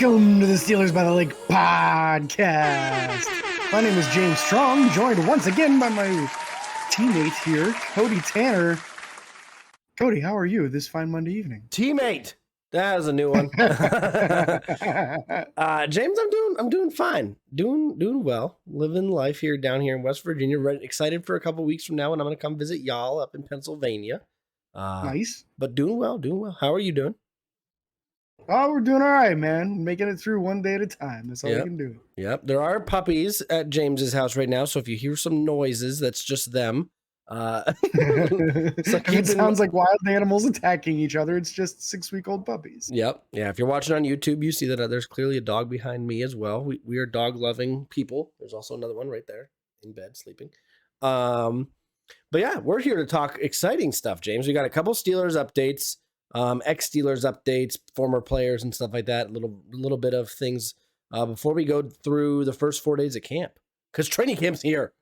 Welcome to the Steelers by the Lake podcast. My name is James Strong, joined once again by my teammate here, Cody Tanner. Cody, how are you this fine Monday evening? Teammate. That was a new one. James, I'm doing fine. Doing well. Living life here down here in West Virginia. Excited for a couple weeks from now when I'm going to come visit y'all up in Pennsylvania. Nice. But doing well. How are you doing? Oh, we're doing all right, man. Making it through one day at a time. That's all we can do. Yep. There are puppies at James's house right now, so if you hear some noises, that's just them. It sounds like wild animals attacking each other. It's just 6-week-old puppies. Yep. Yeah. If you're watching on YouTube, you see that there's clearly a dog behind me as well. We are dog loving people. There's also another one right there in bed sleeping. But yeah, we're here to talk exciting stuff, James. We got a couple Steelers updates, ex-Steelers updates, former players and stuff like that. A little bit of things before we go through the first 4 days of camp, because training camp's here.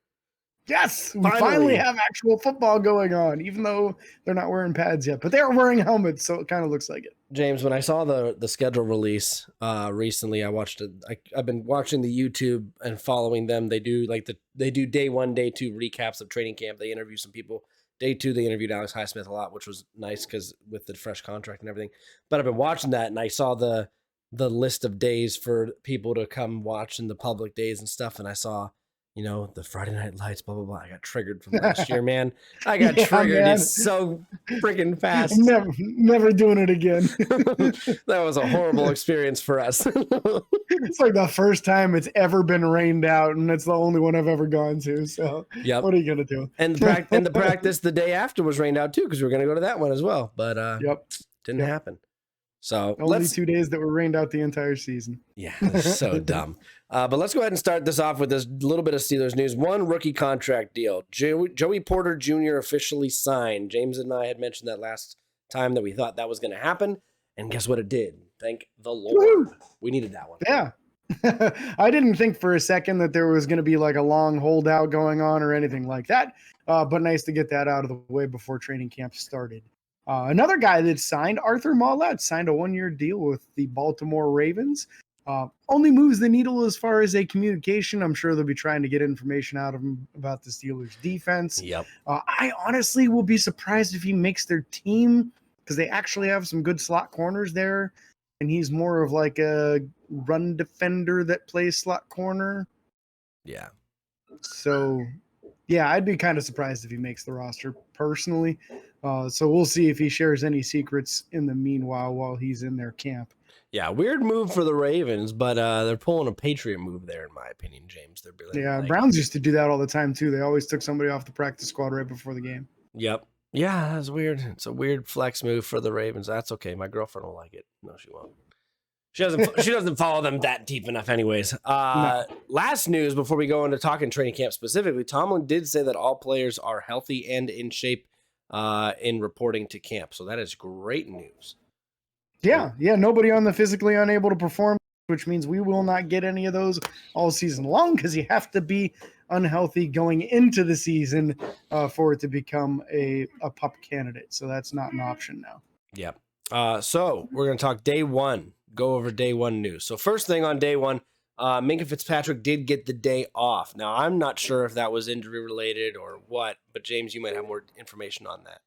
Yes, we finally have actual football going on, even though they're not wearing pads yet, but they're wearing helmets, so it kind of looks like it. James, when I saw the schedule release recently, I watched it. I've been watching the YouTube and following them. They do day 1, day 2 recaps of training camp. They interview some people. Day 2, they interviewed Alex Highsmith a lot, which was nice because with the fresh contract and everything. But I've been watching that, and I saw the list of days for people to come watch in the public days and stuff, and I saw, the Friday Night Lights, blah, blah, blah. I got triggered from last year, man. I got triggered. Man. It's so freaking fast. Never doing it again. That was a horrible experience for us. It's like the first time it's ever been rained out, and it's the only one I've ever gone to. So What are you going to do? And the practice the day after was rained out too, because we were going to go to that one as well. But didn't happen. So only 2 days that were rained out the entire season. Yeah, that's so dumb. But let's go ahead and start this off with this little bit of Steelers news. One rookie contract deal. Joey Porter Jr. officially signed. James and I had mentioned that last time that we thought that was going to happen. And guess what it did? Thank the Lord. Woo! We needed that one. Yeah. I didn't think for a second that there was going to be like a long holdout going on or anything like that. But nice to get that out of the way before training camp started. Another guy that signed, Arthur Maulet, signed a 1-year deal with the Baltimore Ravens. Only moves the needle as far as a communication. I'm sure they'll be trying to get information out of him about the Steelers defense. Yep. I honestly will be surprised if he makes their team, because they actually have some good slot corners there. And he's more of like a run defender that plays slot corner. Yeah. So, yeah, I'd be kind of surprised if he makes the roster personally. So we'll see if he shares any secrets in the meanwhile while he's in their camp. Yeah, weird move for the Ravens, but they're pulling a Patriot move there, in my opinion, James. Browns used to do that all the time, too. They always took somebody off the practice squad right before the game. Yep. Yeah, that's weird. It's a weird flex move for the Ravens. That's okay. My girlfriend will like it. No, she won't. She doesn't follow them that deep enough anyways. No. Last news before we go into talking training camp specifically, Tomlin did say that all players are healthy and in shape in reporting to camp. So that is great news. Yeah. Nobody on the physically unable to perform, which means we will not get any of those all season long, because you have to be unhealthy going into the season for it to become a PUP candidate. So that's not an option now. Yep. So we're going to talk day 1, go over day 1 news. So first thing on day 1, Minkah Fitzpatrick did get the day off. Now, I'm not sure if that was injury related or what, but James, you might have more information on that.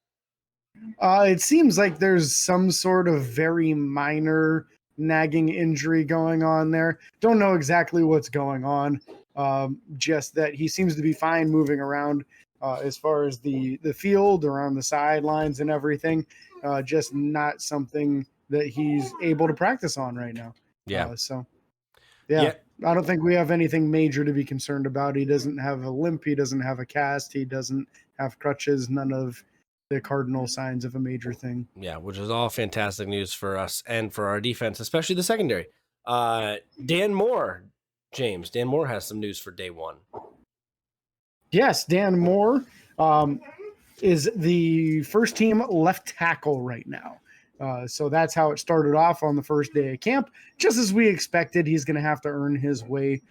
It seems like there's some sort of very minor nagging injury going on there. Don't know exactly what's going on. Just that he seems to be fine moving around as far as the field, around the sidelines and everything. Just not something that he's able to practice on right now. Yeah. Yeah. I don't think we have anything major to be concerned about. He doesn't have a limp. He doesn't have a cast. He doesn't have crutches. None of the cardinal signs of a major thing. Yeah, which is all fantastic news for us and for our defense, especially the secondary. Dan Moore has some news for day 1. Yes, Dan Moore is the first team left tackle right now. So that's how it started off on the first day of camp. Just as we expected, he's going to have to earn his way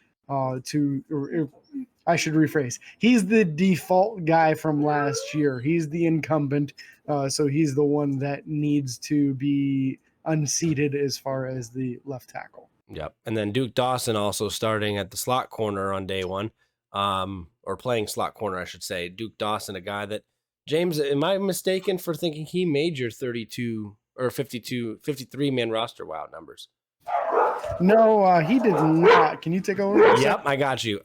I should rephrase. He's the default guy from last year. He's the incumbent. So he's the one that needs to be unseated as far as the left tackle. Yep. And then Duke Dawson also starting at the slot corner on day one, or playing slot corner, I should say. Duke Dawson, a guy that, James, am I mistaken for thinking he made your 32 or 53 man roster? Wow, numbers. No, he did not. Can you take over? Yep, I got you.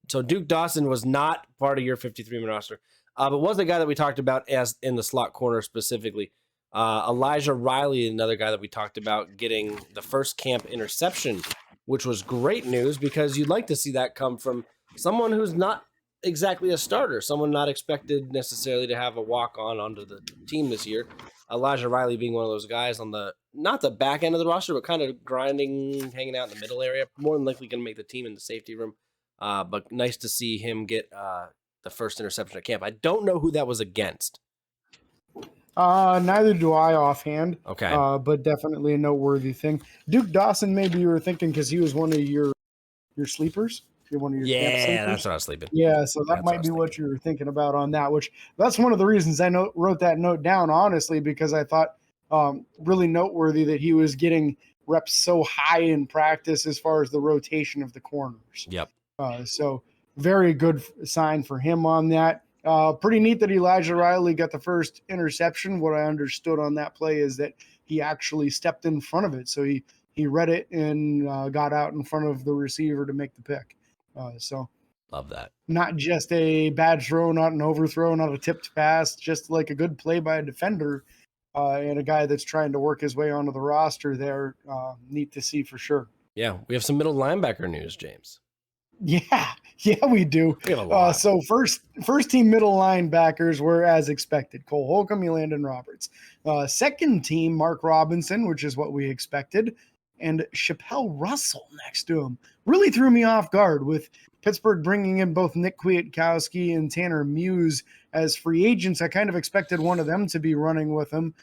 So Duke Dawson was not part of your 53 man roster, but was the guy that we talked about as in the slot corner specifically. Elijah Riley, another guy that we talked about getting the first camp interception, which was great news because you'd like to see that come from someone who's not exactly a starter, someone not expected necessarily to have a walk on onto the team this year. Elijah Riley being one of those guys on the, not the back end of the roster, but kind of grinding, hanging out in the middle area, more than likely going to make the team in the safety room. But nice to see him get the first interception at camp. I don't know who that was against. Neither do I offhand. Okay. But definitely a noteworthy thing. Duke Dawson, maybe you were thinking because he was one of your sleepers. One of your camp sleepers. That's what I was sleeping. Yeah, so that might be what you were thinking about on that. Which that's one of the reasons I wrote that note down, honestly, because I thought really noteworthy that he was getting reps so high in practice as far as the rotation of the corners. Yep. So very good sign for him on that. Pretty neat that Elijah Riley got the first interception. What I understood on that play is that he actually stepped in front of it. So he read it and got out in front of the receiver to make the pick. So love that. Not just a bad throw, not an overthrow, not a tipped pass, just like a good play by a defender and a guy that's trying to work his way onto the roster there. Neat to see for sure. Yeah, we have some middle linebacker news, James. Yeah, we do. We have a lot. So first team middle linebackers were as expected. Cole Holcomb, Elandon Roberts. Second team, Mark Robinson, which is what we expected, and Chappelle Russell next to him. Really threw me off guard with Pittsburgh bringing in both Nick Kwiatkowski and Tanner Muse as free agents. I kind of expected one of them to be running with him.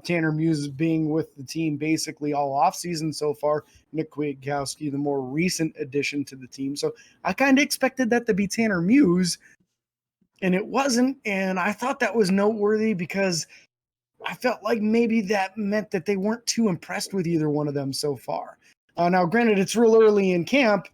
Tanner Muse being with the team basically all offseason so far. Nick Kwiatkowski, the more recent addition to the team. So I kind of expected that to be Tanner Muse, and it wasn't. And I thought that was noteworthy because I felt like maybe that meant that they weren't too impressed with either one of them so far. Now, granted, it's real early in camp.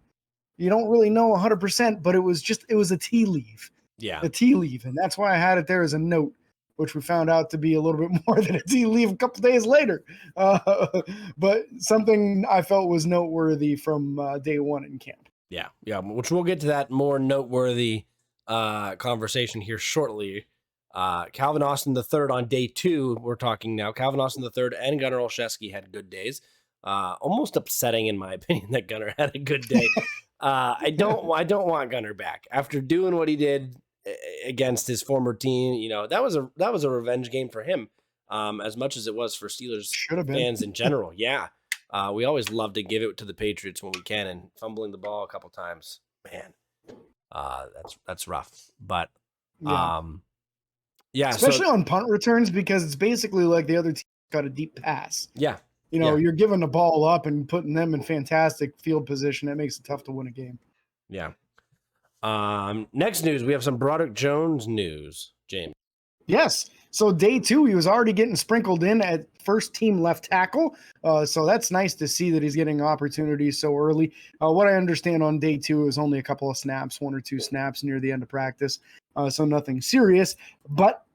You don't really know 100%, but it was a tea leaf. Yeah. A tea leaf. And that's why I had it there as a note, which we found out to be a little bit more than a tea leaf a couple days later. But something I felt was noteworthy from day one in camp. Yeah, which we'll get to that more noteworthy conversation here shortly. Calvin Austin III on day 2, we're talking now. Calvin Austin III and Gunnar Olszewski had good days. Almost upsetting, in my opinion, that Gunnar had a good day. I don't want Gunnar back after doing what he did against his former team. You know, that was a revenge game for him, as much as it was for Steelers fans in general. Yeah, we always love to give it to the Patriots when we can, and fumbling the ball a couple times, man, that's rough. But yeah, especially on punt returns, because it's basically like the other team got a deep pass. Yeah. You know, you're giving the ball up and putting them in fantastic field position. That makes it tough to win a game. Yeah. Next news, we have some Broderick Jones news, James. Yes. So day 2, he was already getting sprinkled in at first team left tackle. So that's nice to see that he's getting opportunities so early. What I understand on day 2 is only a couple of snaps, 1 or 2 snaps near the end of practice. So nothing serious, but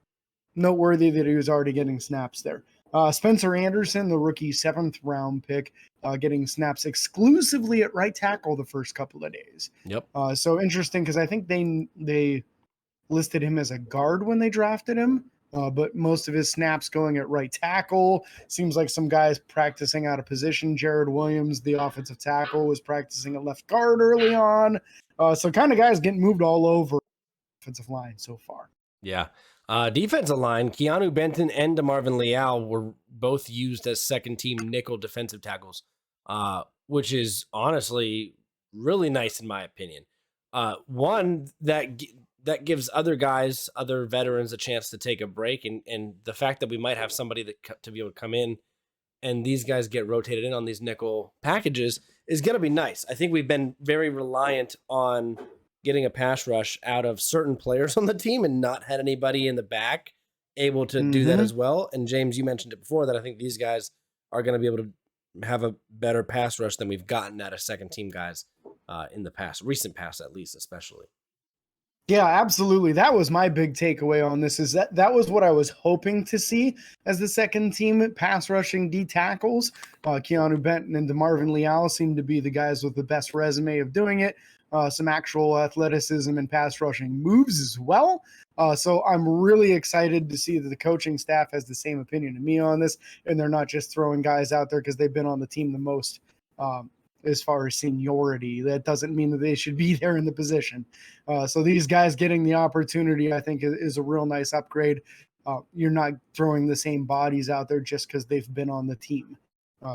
noteworthy that he was already getting snaps there. Spencer Anderson, the rookie 7th round pick, getting snaps exclusively at right tackle the first couple of days. Yep. So interesting because I think they listed him as a guard when they drafted him, but most of his snaps going at right tackle. Seems like some guys practicing out of position. Jared Williams, the offensive tackle, was practicing at left guard early on. So kind of guys getting moved all over offensive line so far. Yeah. Defensive line, Keanu Benton and DeMarvin Leal were both used as second team nickel defensive tackles, which is honestly really nice in my opinion. One that gives other guys, other veterans, a chance to take a break, and the fact that we might have somebody that to be able to come in and these guys get rotated in on these nickel packages is going to be nice. I think we've been very reliant on getting a pass rush out of certain players on the team and not had anybody in the back able to do that as well. And James, you mentioned it before that I think these guys are going to be able to have a better pass rush than we've gotten out of second team guys in the past, recent past at least, especially. Yeah, absolutely. That was my big takeaway on this is that was what I was hoping to see as the second team pass rushing D tackles. Keanu Benton and DeMarvin Leal seem to be the guys with the best resume of doing it. Some actual athleticism and pass rushing moves as well. So I'm really excited to see that the coaching staff has the same opinion of me on this, and they're not just throwing guys out there because they've been on the team the most. As far as seniority, that doesn't mean that they should be there in the position. So these guys getting the opportunity, I think, is a real nice upgrade. You're not throwing the same bodies out there just because they've been on the team.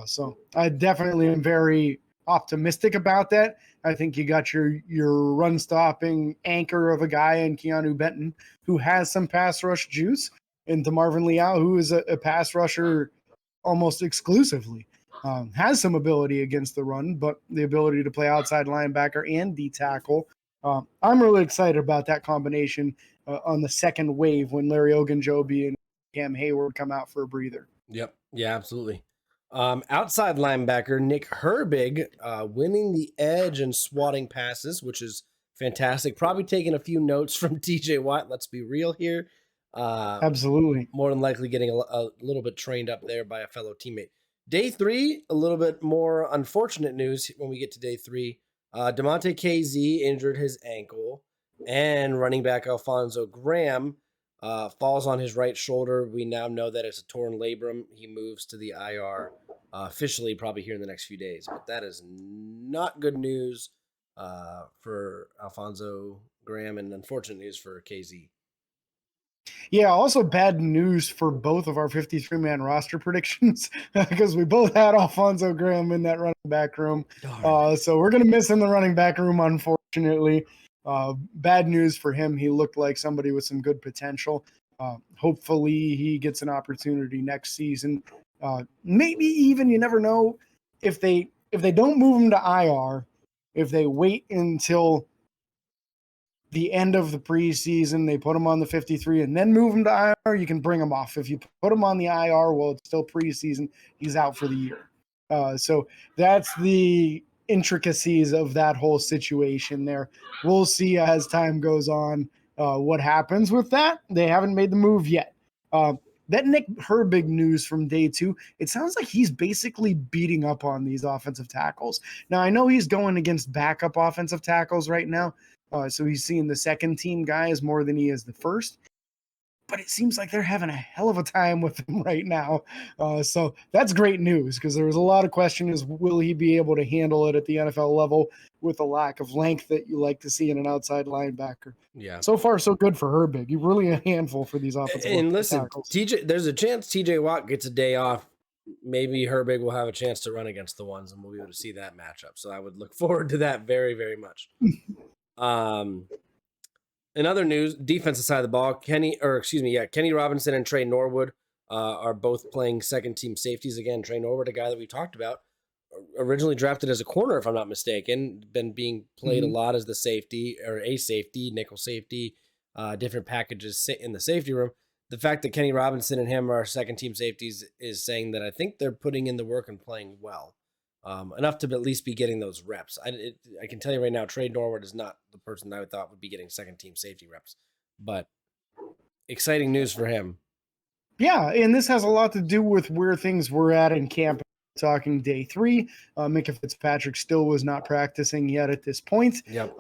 So I definitely am very optimistic about that. I think you got your run stopping anchor of a guy in Keanu Benton who has some pass rush juice, and DeMarvin Leal, who is a pass rusher almost exclusively. Has some ability against the run, but the ability to play outside linebacker and D tackle. I'm really excited about that combination on the second wave when Larry Ogunjobi and Cam Hayward come out for a breather. Yep. Yeah, absolutely. Outside linebacker Nick Herbig winning the edge and swatting passes, which is fantastic. Probably taking a few notes from TJ Watt. Let's be real here. Absolutely. More than likely getting a little bit trained up there by a fellow teammate. Day 3, a little bit more unfortunate news when we get to day 3. Damontae KZ injured his ankle, and running back Alfonso Graham falls on his right shoulder. We now know that it's a torn labrum. He moves to the IR officially probably here in the next few days. But that is not good news for Alfonso Graham, and unfortunate news for KZ. Yeah, also bad news for both of our 53-man roster predictions because we both had Alfonso Graham in that running back room. So we're going to miss in the running back room, unfortunately. Bad news for him. He looked like somebody with some good potential. Hopefully he gets an opportunity next season. Maybe even, you never know, if they don't move him to IR, if they wait until the end of the preseason, they put him on the 53 and then move him to IR, you can bring him off. If you put him on the IR, well, it's still preseason, he's out for the year. So that's the intricacies of that whole situation there. We'll see as time goes on what happens with that. They haven't made the move yet. That Nick Herbig news from day 2, it sounds like he's basically beating up on these offensive tackles. Now, I know he's going against backup offensive tackles right now, so he's seeing the second team guys more than he is the first. But it seems like they're having a hell of a time with him right now. So that's great news because there was a lot of question is will he be able to handle it at the NFL level with the lack of length that you like to see in an outside linebacker. Yeah. So far, so good for Herbig. He's really a handful for these offensive And listen, tackles. there's a chance TJ Watt gets a day off. Maybe Herbig will have a chance to run against the ones, and we'll be able to see that matchup. So I would look forward to that very, very much. In other news, defensive side of the ball, Kenny Robinson and Trey Norwood are both playing second team safeties again. Trey Norwood, a guy that we talked about, originally drafted as a corner, if I'm not mistaken, been being played a lot as the safety or a safety, nickel safety, different packages in the safety room. The fact that Kenny Robinson and him are second team safeties is saying that I think they're putting in the work and playing well. Enough to at least be getting those reps. I can tell you right now, Trey Norwood is not the person I thought would be getting second team safety reps, but exciting news for him. Yeah, and this has a lot to do with where things were at in camp. Talking day 3, Minkah Fitzpatrick still was not practicing yet at this point. Yep.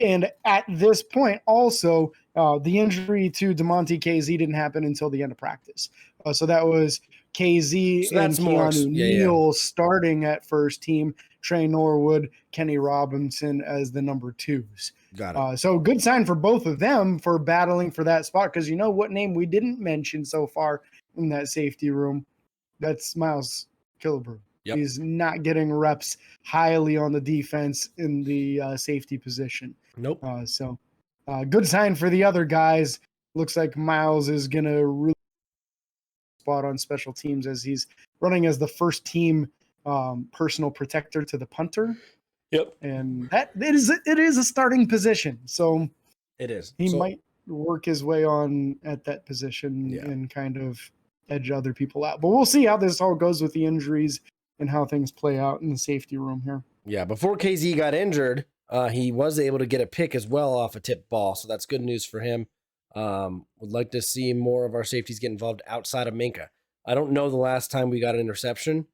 And at this point, also, the injury to Damontae KZ didn't happen until the end of practice. So that was KZ and Keanu Neal starting at first team, Trey Norwood, Kenny Robinson as the number 2s. Got it. So good sign for both of them for battling for that spot, because you know what name we didn't mention so far in that safety room? That's Miles Killebrew. Yep. He's not getting reps highly on the defense in the safety position. Nope. So good sign for the other guys. Looks like Miles is going to really spot on special teams as he's running as the first team personal protector to the punter. Yep. And it is a starting position. So it is. He might work his way on at that position and kind of edge other people out. But we'll see how this all goes with the injuries and how things play out in the safety room here. Yeah, before KZ got injured, he was able to get a pick as well off a tip ball, so that's good news for him. Would like to see more of our safeties get involved outside of Minkah. I don't know the last time we got an interception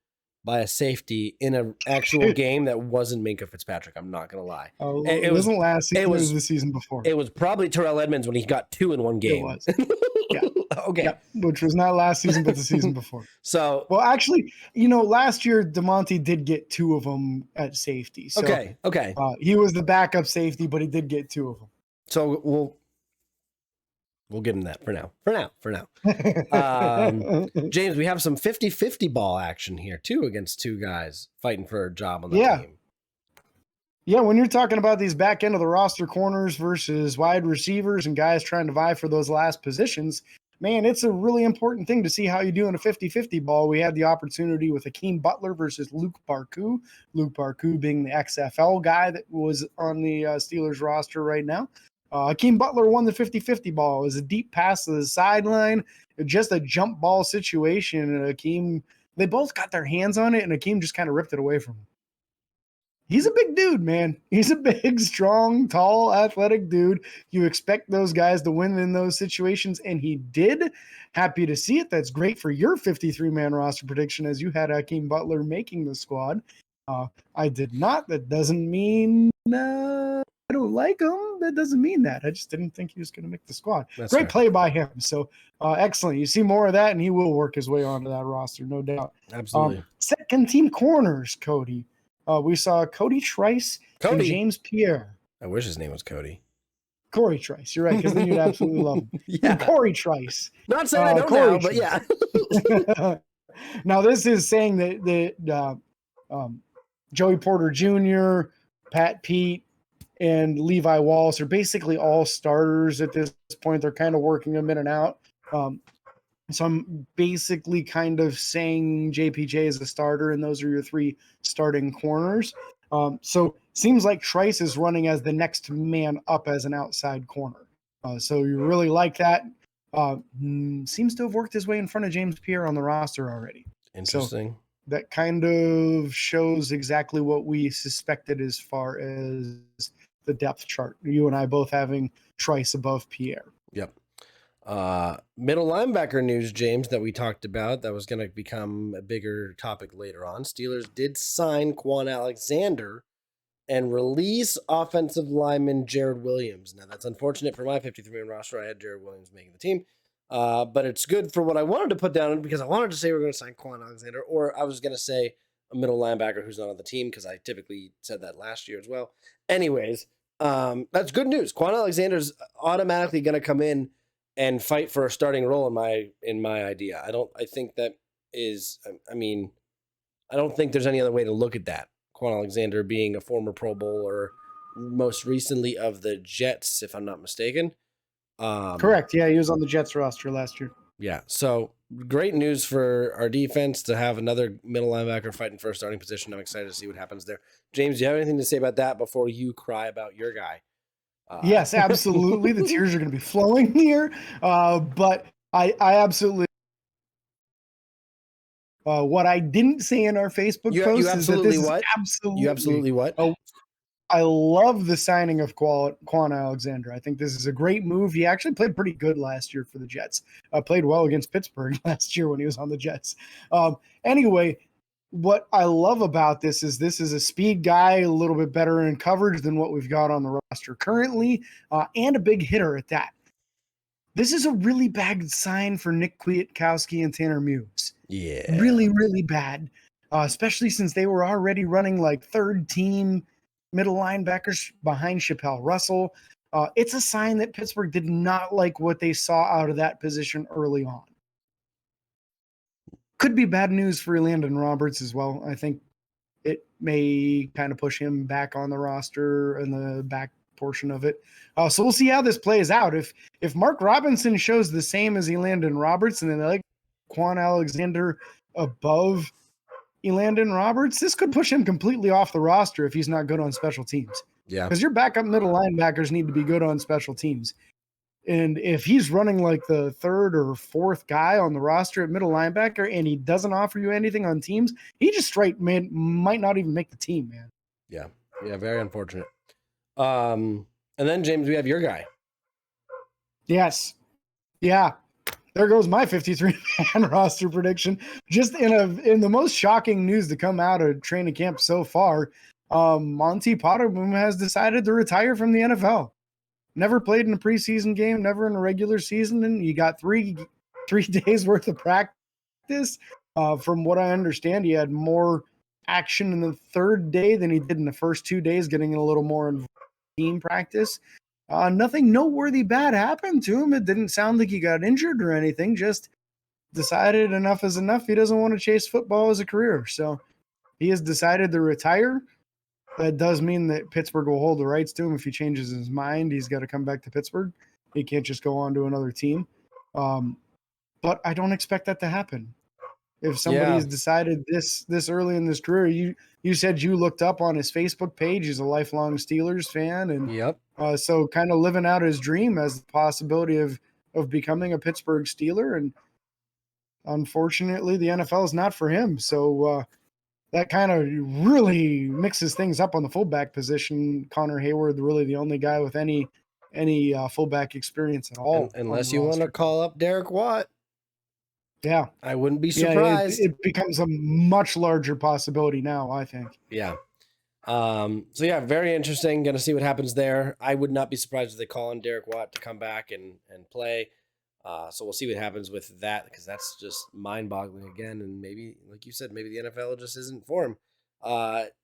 by a safety in an actual game that wasn't Minkah Fitzpatrick. I'm not gonna lie. It wasn't last season. It was the season before. It was probably Terrell Edmonds when he got 2 in one game. It was. Yeah. Okay. Yeah, which was not last season, but the season before. So, well, actually, last year DeMonte did get 2 of them at safety. So, okay. He was the backup safety, but he did get 2 of them. So we'll give him that for now. James, we have some 50-50 ball action here too against 2 guys fighting for a job on the team. Yeah, when you're talking about these back end of the roster corners versus wide receivers and guys trying to vie for those last positions, man, it's a really important thing to see how you do in a 50-50 ball. We had the opportunity with Hakeem Butler versus Luke Barkoo. Luke Barkoo being the XFL guy that was on the Steelers roster right now. Hakeem Butler won the 50-50 ball. It was a deep pass to the sideline, just a jump ball situation. And Hakeem, they both got their hands on it, and Hakeem just kind of ripped it away from him. He's a big dude, man. He's a big, strong, tall, athletic dude. You expect those guys to win in those situations, and he did. Happy to see it. That's great for your 53-man roster prediction, as you had Hakeem Butler making the squad. I did not. That doesn't mean I don't like him. That doesn't mean that. I just didn't think he was going to make the squad. That's great fair. play by him. So excellent. You see more of that, and he will work his way onto that roster, no doubt. Absolutely. Second team corners, Cody. We saw Cody Trice and James Pierre. I wish his name was Cody. Corey Trice. You're right, because then you'd absolutely love him. Yeah. Corey Trice. Not saying I don't Corey know, but yeah. Now, this is saying that Joey Porter Jr., Pat Pete, and Levi Wallace are basically all starters at this point. They're kind of working them in and out. So I'm basically kind of saying JPJ is a starter, and those are your 3 starting corners. So seems like Trice is running as the next man up as an outside corner. So you really like that. Seems to have worked his way in front of James Pierre on the roster already. Interesting. So that kind of shows exactly what we suspected as far as the depth chart. You and I both having Trice above Pierre. Yep. Middle linebacker news, James, that we talked about that was going to become a bigger topic later on. Steelers did sign Quan Alexander and release offensive lineman Jared Williams. Now, that's unfortunate for my 53-man roster. I had Jared Williams making the team. But it's good for what I wanted to put down, because I wanted to say we're going to sign Quan Alexander, or I was going to say a middle linebacker who's not on the team, because I typically said that last year as well. Anyways, that's good news. Quan Alexander's automatically going to come in and fight for a starting role in my idea. I don't think there's any other way to look at that. Quan Alexander being a former Pro Bowler, most recently of the Jets, if I'm not mistaken. Correct. Yeah, he was on the Jets roster last year. Yeah, so great news for our defense to have another middle linebacker fighting for a starting position. I'm excited to see what happens there. James, do you have anything to say about that before you cry about your guy? Yes, absolutely. The tears are going to be flowing here. But I absolutely. What I didn't say in our Facebook post is that this is absolutely. You absolutely what? Oh, I love the signing of Quan Alexander. I think this is a great move. He actually played pretty good last year for the Jets. Played well against Pittsburgh last year when he was on the Jets. Anyway, what I love about this is a speed guy, a little bit better in coverage than what we've got on the roster currently, and a big hitter at that. This is a really bad sign for Nick Kwiatkowski and Tanner Muse. Yeah. Really, really bad, especially since they were already running like third team middle linebackers behind Chappelle Russell. It's a sign that Pittsburgh did not like what they saw out of that position early on. Could be bad news for Elandon Roberts as well. I think it may kind of push him back on the roster in the back portion of it. So we'll see how this plays out. If Mark Robinson shows the same as Elandon Roberts, and then they like Quan Alexander above Elandon Roberts, this could push him completely off the roster if he's not good on special teams. Yeah. Because your backup middle linebackers need to be good on special teams. And if he's running like the third or fourth guy on the roster at middle linebacker and he doesn't offer you anything on teams, he just might not even make the team, man. Yeah. Yeah. Very unfortunate. And then, James, we have your guy. Yes. Yeah. There goes my 53-man roster prediction. Just in the most shocking news to come out of training camp so far, Monty Potterboom has decided to retire from the NFL. Never played in a preseason game, never in a regular season, and you got three days worth of practice. From what I understand, he had more action in the third day than he did in the first 2 days, getting a little more in team practice. Nothing noteworthy bad happened to him. It didn't sound like he got injured or anything. Just decided enough is enough. He doesn't want to chase football as a career. So he has decided to retire. That does mean that Pittsburgh will hold the rights to him. If he changes his mind, he's got to come back to Pittsburgh. He can't just go on to another team. But I don't expect that to happen. If somebody has decided this early in this career, you said you looked up on his Facebook page. He's a lifelong Steelers fan, and so kind of living out his dream as the possibility of becoming a Pittsburgh Steeler. And unfortunately, the NFL is not for him. So that kind of really mixes things up on the fullback position. Connor Hayward, really the only guy with any fullback experience at all. Unless you want to call up Derek Watt. Yeah. I wouldn't be surprised. It becomes a much larger possibility now, I think. Yeah. So yeah, very interesting. Going to see what happens there. I would not be surprised if they call on Derek Watt to come back and play. So we'll see what happens with that, because that's just mind-boggling again. And maybe, like you said, maybe the NFL just isn't for him.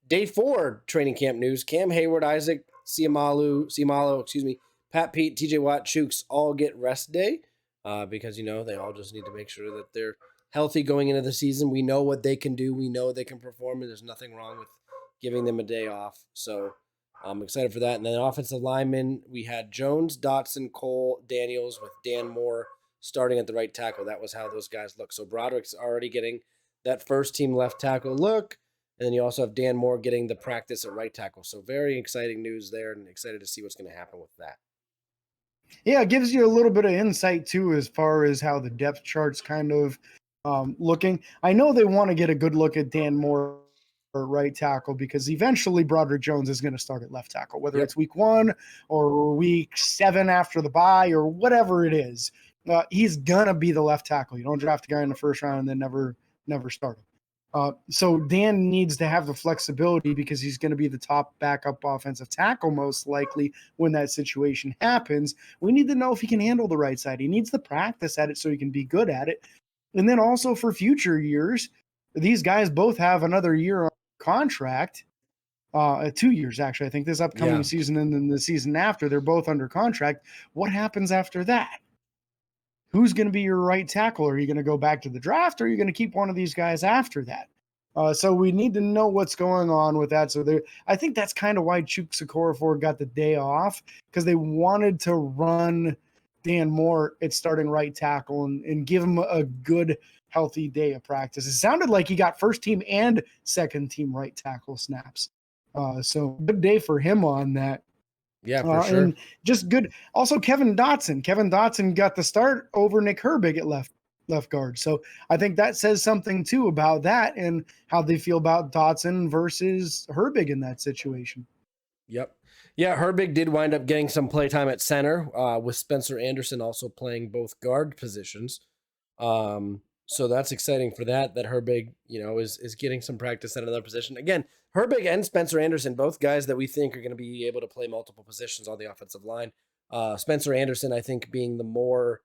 Day 4 training camp news: Cam Hayward, Isaac Seumalo, Pat Pete, TJ Watt, Chooks all get rest day. Because, they all just need to make sure that they're healthy going into the season. We know what they can do. We know they can perform, and there's nothing wrong with giving them a day off. So I'm excited for that. And then offensive linemen, we had Jones, Dotson, Cole, Daniels, with Dan Moore starting at the right tackle. That was how those guys look. So Broderick's already getting that first team left tackle look. And then you also have Dan Moore getting the practice at right tackle. So very exciting news there, and excited to see what's going to happen with that. Yeah, it gives you a little bit of insight, too, as far as how the depth chart's kind of looking. I know they want to get a good look at Dan Moore at right tackle, because eventually Broderick Jones is going to start at left tackle, whether it's week 1 or week 7 after the bye or whatever it is. He's going to be the left tackle. You don't draft a guy in the first round and then never start him. So Dan needs to have the flexibility, because he's going to be the top backup offensive tackle most likely when that situation happens. We need to know if he can handle the right side. He needs to practice at it so he can be good at it. And then also for future years, these guys both have another year on contract, 2 years actually. I think this upcoming season and then the season after, they're both under contract. What happens after that? Who's going to be your right tackle? Are you going to go back to the draft, or are you going to keep one of these guys after that? So we need to know what's going on with that. So I think that's kind of why Chooks Okorafor got the day off, because they wanted to run Dan Moore at starting right tackle and give him a good, healthy day of practice. It sounded like he got first team and second team right tackle snaps. So good day for him on that. Yeah, for sure. And just good. Also, Kevin Dotson. Kevin Dotson got the start over Nick Herbig at left guard. So I think that says something too about that and how they feel about Dotson versus Herbig in that situation. Yep. Yeah, Herbig did wind up getting some playtime at center, with Spencer Anderson also playing both guard positions. So that's exciting for that Herbig, is getting some practice at another position. Again, Herbig and Spencer Anderson, both guys that we think are going to be able to play multiple positions on the offensive line. Spencer Anderson, I think, being the more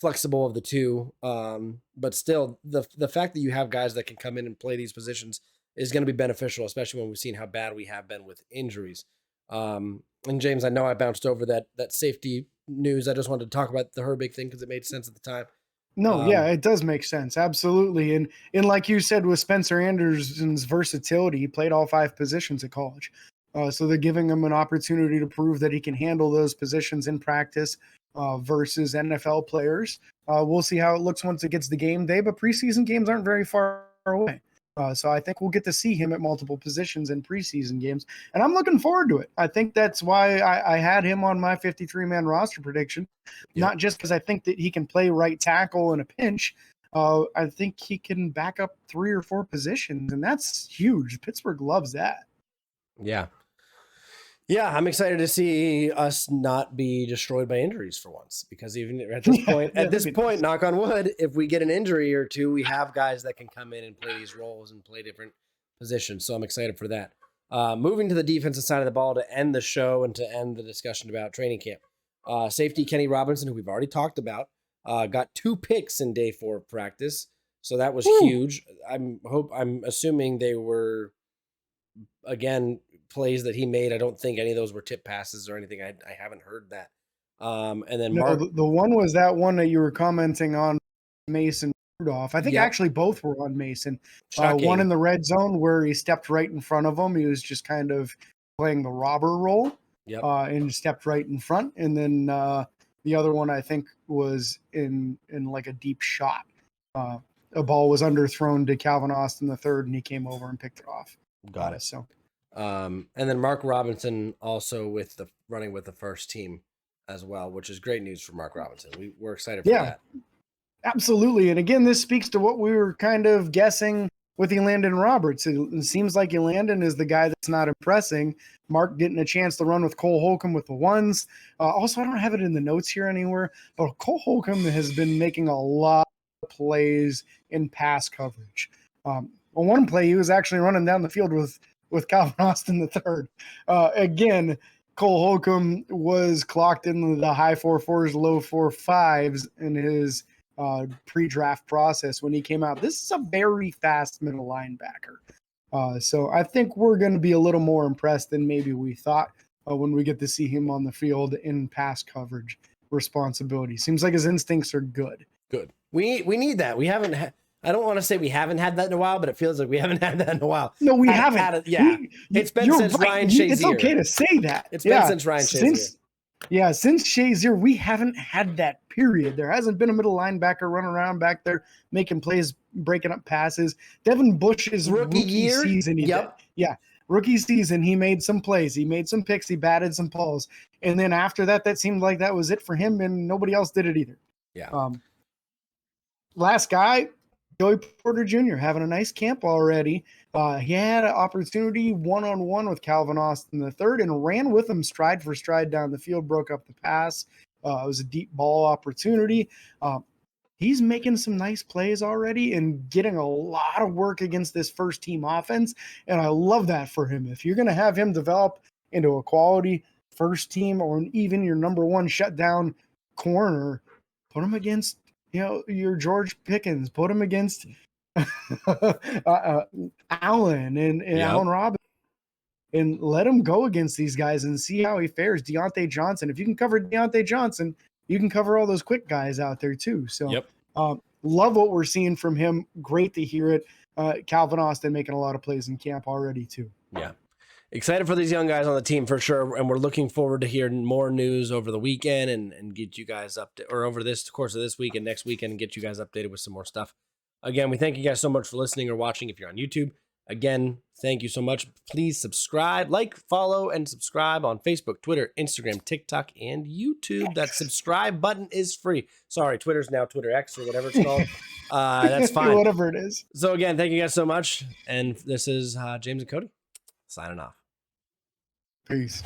flexible of the two. But still, the fact that you have guys that can come in and play these positions is going to be beneficial, especially when we've seen how bad we have been with injuries. And James, I know I bounced over that safety news. I just wanted to talk about the Herbig thing because it made sense at the time. No, yeah, it does make sense. Absolutely. And like you said, with Spencer Anderson's versatility, he played all 5 positions at college. So they're giving him an opportunity to prove that he can handle those positions in practice versus NFL players. We'll see how it looks once it gets to game day, but preseason games aren't very far away. So I think we'll get to see him at multiple positions in preseason games, and I'm looking forward to it. I think that's why I had him on my 53-man roster prediction, not just because I think that he can play right tackle in a pinch. I think he can back up 3 or 4 positions, and that's huge. Pittsburgh loves that. Yeah. Yeah, I'm excited to see us not be destroyed by injuries for once, because even at this point, knock on wood, if we get an injury or two, we have guys that can come in and play these roles and play different positions. So I'm excited for that. Moving to the defensive side of the ball to end the show and to end the discussion about training camp. Safety Kenny Robinson, who we've already talked about, got 2 picks in day 4 of practice. So that was huge. I'm assuming they were, again, plays that he made. I don't think any of those were tip passes or anything. I haven't heard that. And then Mark, the one was that one that you were commenting on, Mason Rudolph. I think actually both were on Mason. One in the red zone where he stepped right in front of him. He was just kind of playing the robber role. And stepped right in front. And then the other one I think was in like a deep shot. A ball was underthrown to Calvin Austin III, and he came over and picked it off. Got it. So. And then Mark Robinson also running with the first team as well, which is great news for Mark Robinson. We're excited for that. Absolutely. And again, this speaks to what we were kind of guessing with Elandon Roberts. It seems like Elandon is the guy that's not impressing. Mark getting a chance to run with Cole Holcomb with the ones. Also, I don't have it in the notes here anywhere, but Cole Holcomb has been making a lot of plays in pass coverage. On one play, he was actually running down the field with Calvin Austin III. Again, Cole Holcomb was clocked in the high 4.4s, low 4.5s in his pre-draft process when he came out. This is a very fast middle linebacker. So I think we're going to be a little more impressed than maybe we thought when we get to see him on the field in pass coverage responsibility. Seems like his instincts are good. Good. We need that. We haven't I don't want to say we haven't had that in a while, but it feels like we haven't had that in a while. No, we haven't. Had it. It's been since Ryan Shazier. It's okay to say that. It's been since Ryan Shazier. Since Shazier, we haven't had that period. There hasn't been a middle linebacker running around back there making plays, breaking up passes. Devin Bush's rookie season. Rookie season, he made some plays. He made some picks. He batted some balls. And then after that, that seemed like that was it for him, and nobody else did it either. Yeah. Last guy, Joey Porter Jr. having a nice camp already. He had an opportunity one-on-one with Calvin Austin III and ran with him stride for stride down the field, broke up the pass. It was a deep ball opportunity. He's making some nice plays already and getting a lot of work against this first-team offense, and I love that for him. If you're going to have him develop into a quality first-team or even your number 1 shutdown corner, put him against your George Pickens, put him against Allen and Allen Robinson, and let him go against these guys and see how he fares. Deontay Johnson, if you can cover Deontay Johnson, you can cover all those quick guys out there too. So love what we're seeing from him. Great to hear it. Calvin Austin making a lot of plays in camp already too. Yeah. Excited for these young guys on the team for sure, and we're looking forward to hearing more news over the weekend and get you guys up or over this course of this week and next weekend and get you guys updated with some more stuff. Again, we thank you guys so much for listening or watching if you're on YouTube. Again, thank you so much. Please subscribe, follow, and subscribe on Facebook, Twitter, Instagram, TikTok, and YouTube. That subscribe button is free. Sorry, Twitter's now Twitter X or whatever it's called. That's fine. Whatever it is. So again, thank you guys so much. And this is James and Cody signing off. Peace.